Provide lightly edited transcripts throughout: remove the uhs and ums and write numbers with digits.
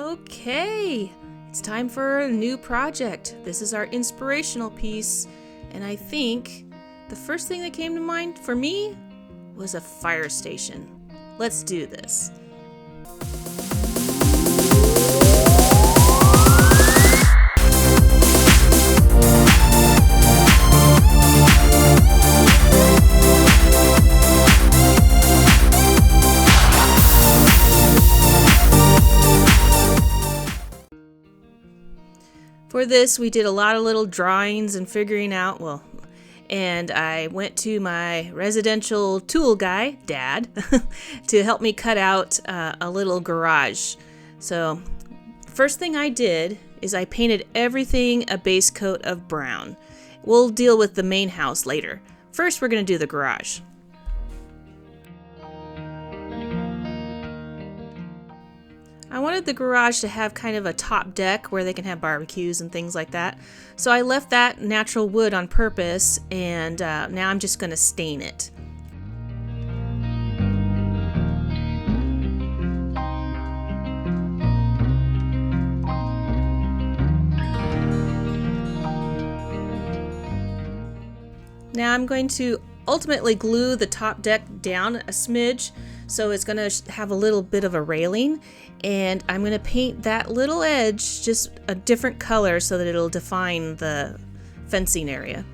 Okay, it's time for a new project. This is our inspirational piece, and I think the first thing that came to mind for me was a fire station. Let's do this. For this, we did a lot of little drawings and figuring out, and I went to my residential tool guy, Dad, to help me cut out a little garage. So, first thing I did is I painted everything a base coat of brown. We'll deal with the main house later. First, we're going to do the garage. I wanted the garage to have kind of a top deck where they can have barbecues and things like that. So I left that natural wood on purpose, and now I'm just going to stain it. Now I'm going to ultimately glue the top deck down a smidge, so it's going to have a little bit of a railing, and I'm going to paint that little edge just a different color so that it'll define the fencing area.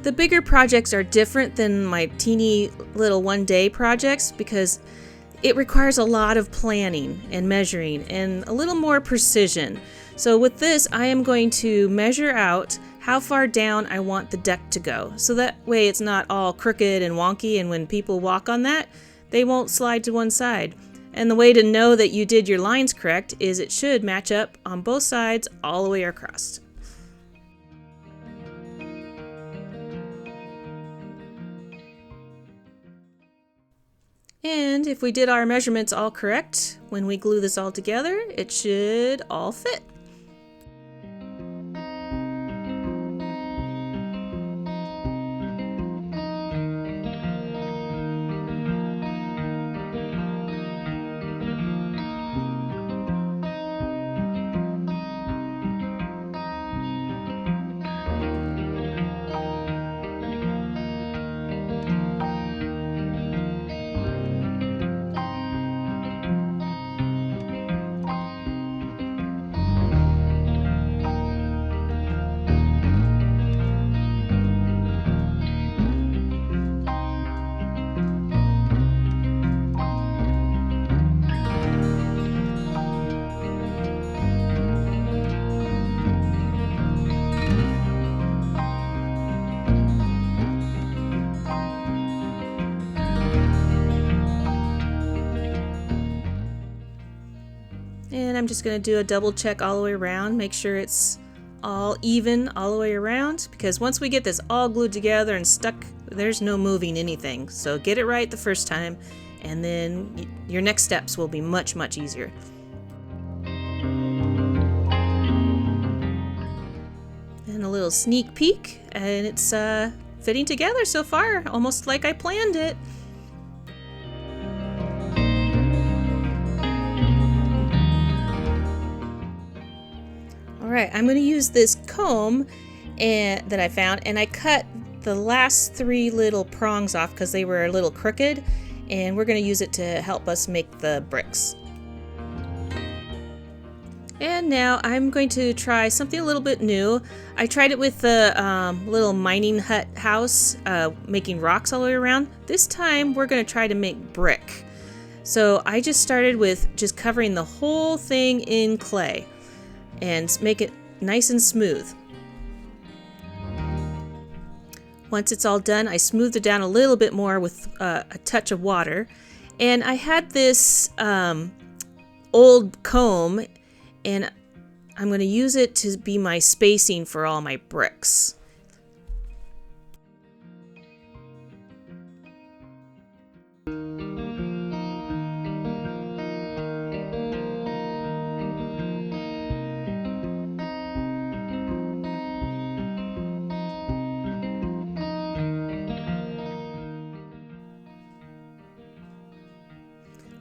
The bigger projects are different than my teeny little one-day projects because it requires a lot of planning and measuring and a little more precision. So with this, I am going to measure out how far down I want the deck to go. So that way it's not all crooked and wonky, and when people walk on that, they won't slide to one side. And the way to know that you did your lines correct is it should match up on both sides all the way across. And if we did our measurements all correct, when we glue this all together, it should all fit. And I'm just going to do a double check all the way around, make sure it's all even all the way around, because once we get this all glued together and stuck, there's no moving anything. So get it right the first time, and then your next steps will be much, much easier. And a little sneak peek, and it's fitting together so far, almost like I planned it. Alright, I'm going to use this comb that I found, and I cut the last 3 little prongs off because they were a little crooked, and we're going to use it to help us make the bricks. And now I'm going to try something a little bit new. I tried it with the little mining hut house, making rocks all the way around. This time we're going to try to make brick. So I just started with just covering the whole thing in clay and make it nice and smooth. Once it's all done, I smoothed it down a little bit more with a touch of water. And I had this old comb, and I'm going to use it to be my spacing for all my bricks.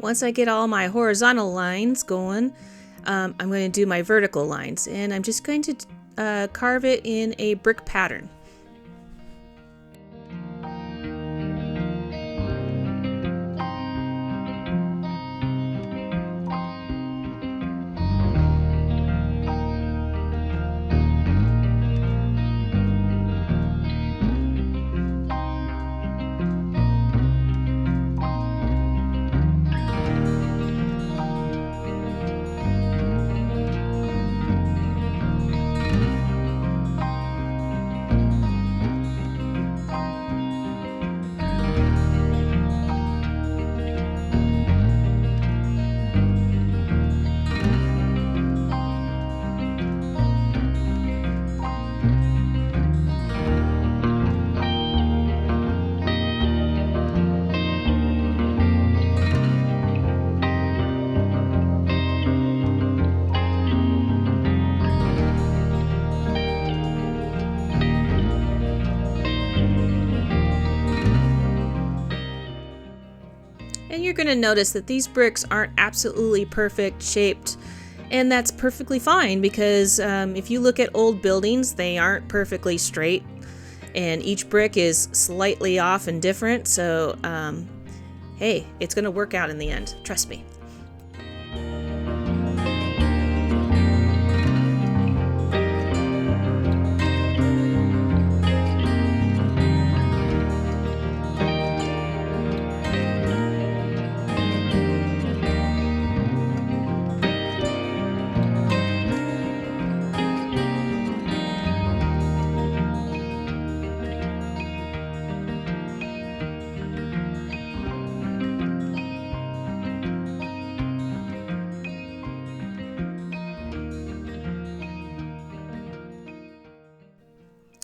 Once I get all my horizontal lines going, I'm going to do my vertical lines, and I'm just going to carve it in a brick pattern. And you're going to notice that these bricks aren't absolutely perfect shaped, and that's perfectly fine because if you look at old buildings, they aren't perfectly straight, and each brick is slightly off and different, so hey, it's going to work out in the end, trust me.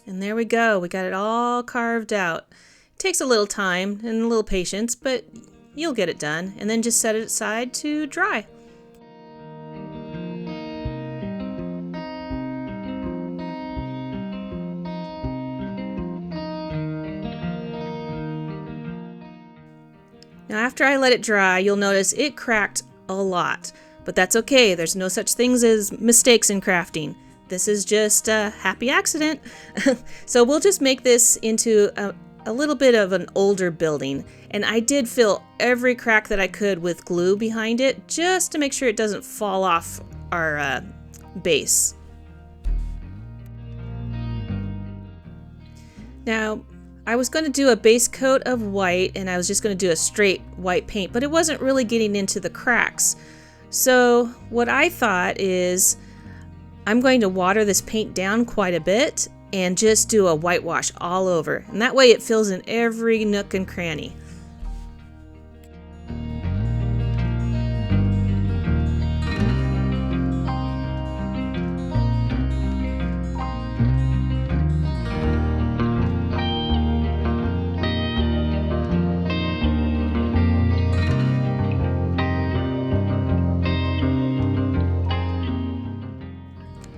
And there we go, we got it all carved out. It takes a little time and a little patience, but you'll get it done, and then just set it aside to dry. Now after I let it dry, you'll notice it cracked a lot, but that's okay. There's no such things as mistakes in crafting. This is just a happy accident. So we'll just make this into a little bit of an older building, and I did fill every crack that I could with glue behind it just to make sure it doesn't fall off our base. Now I was going to do a base coat of white, and I was just going to do a straight white paint, but it wasn't really getting into the cracks. So what I thought is I'm going to water this paint down quite a bit and just do a whitewash all over, and that way it fills in every nook and cranny.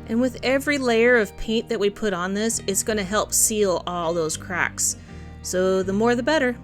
And with every layer of paint that we put on this, it's going to help seal all those cracks. So the more the better.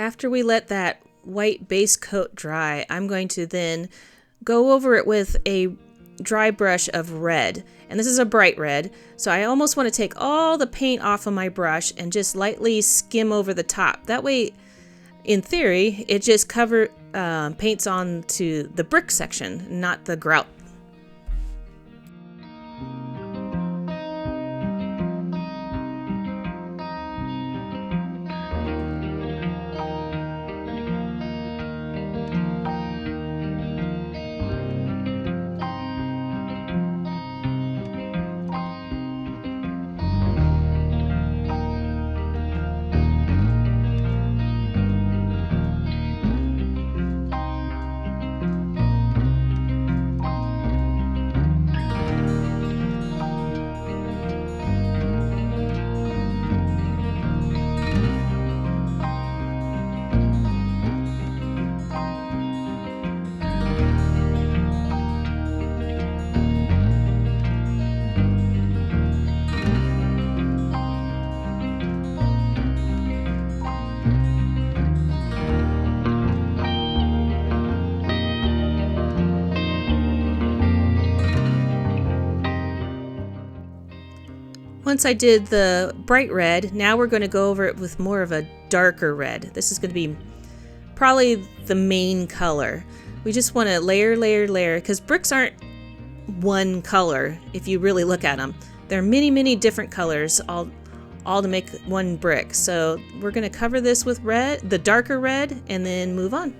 After we let that white base coat dry, I'm going to then go over it with a dry brush of red. And this is a bright red, so I almost want to take all the paint off of my brush and just lightly skim over the top. That way, in theory, it just paints on to the brick section, not the grout. Once I did the bright red, now we're going to go over it with more of a darker red. This is going to be probably the main color. We just want to layer, layer, layer, because bricks aren't one color if you really look at them. There are many, many different colors, all to make one brick. So we're going to cover this with red, the darker red, and then move on.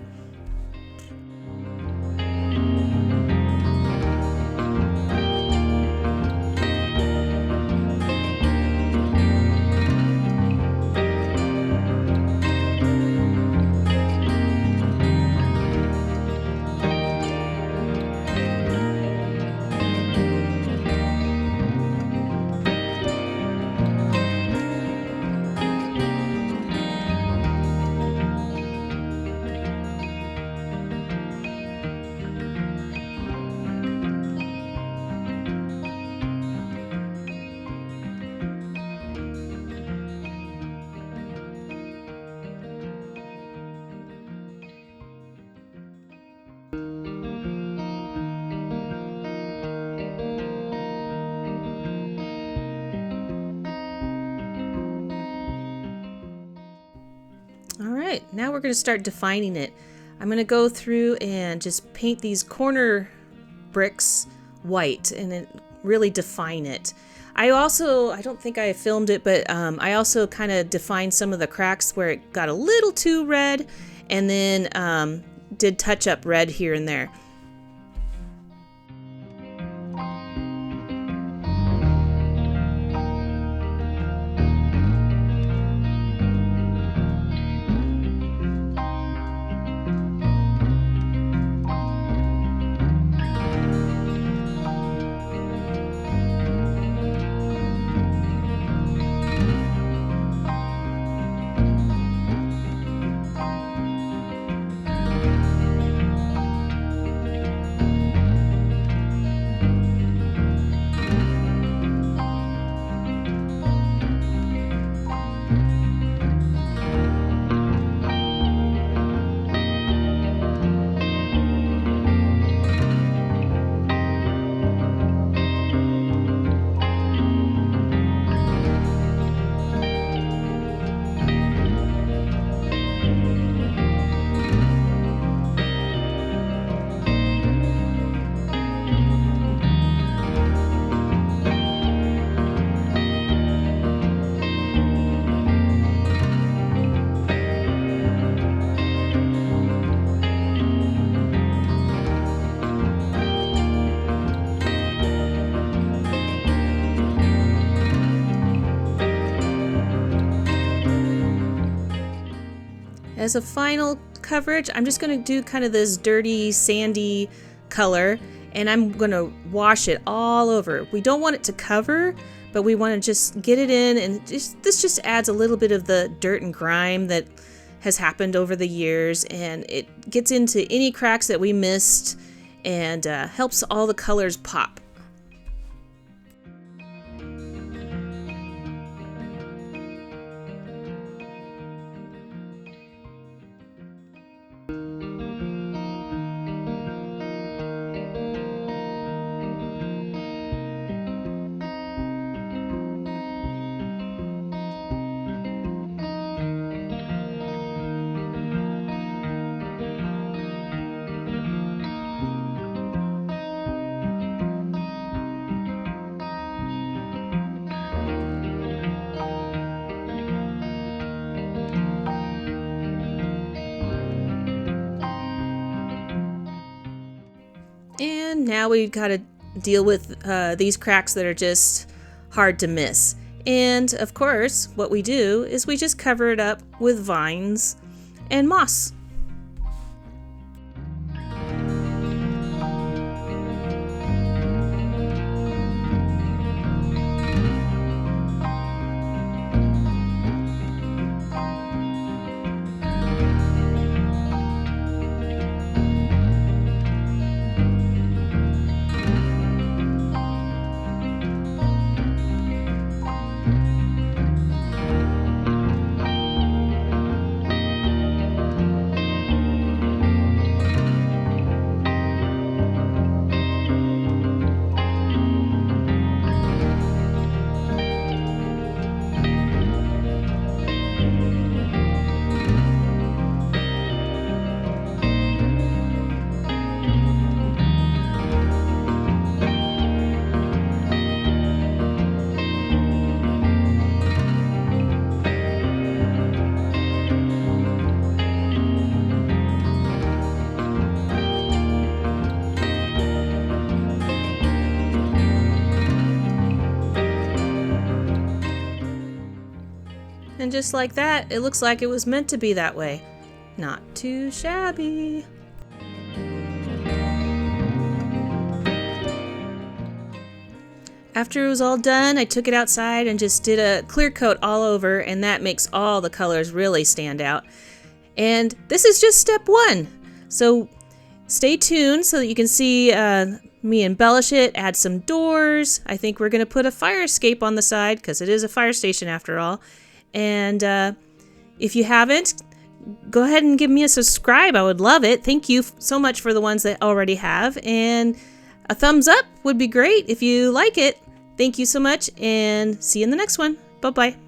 Alright, now we're going to start defining it. I'm going to go through and just paint these corner bricks white and then really define it. I don't think I filmed it, but I also kind of defined some of the cracks where it got a little too red, and then did touch up red here and there. As a final coverage, I'm just going to do kind of this dirty, sandy color, and I'm going to wash it all over. We don't want it to cover, but we want to just get it in, and this just adds a little bit of the dirt and grime that has happened over the years, and it gets into any cracks that we missed and helps all the colors pop. done, now we've got to deal with these cracks that are just hard to miss. And of course, what we do is we just cover it up with vines and moss. And just like that, it looks like it was meant to be that way. Not too shabby. After it was all done, I took it outside and just did a clear coat all over, and that makes all the colors really stand out. And this is just step one. So stay tuned so that you can see me embellish it, add some doors. I think we're going to put a fire escape on the side because it is a fire station after all. And if you haven't, go ahead and give me a subscribe. I would love it. Thank you so much for the ones that already have. And a thumbs up would be great if you like it. Thank you so much, and see you in the next one. Bye-bye.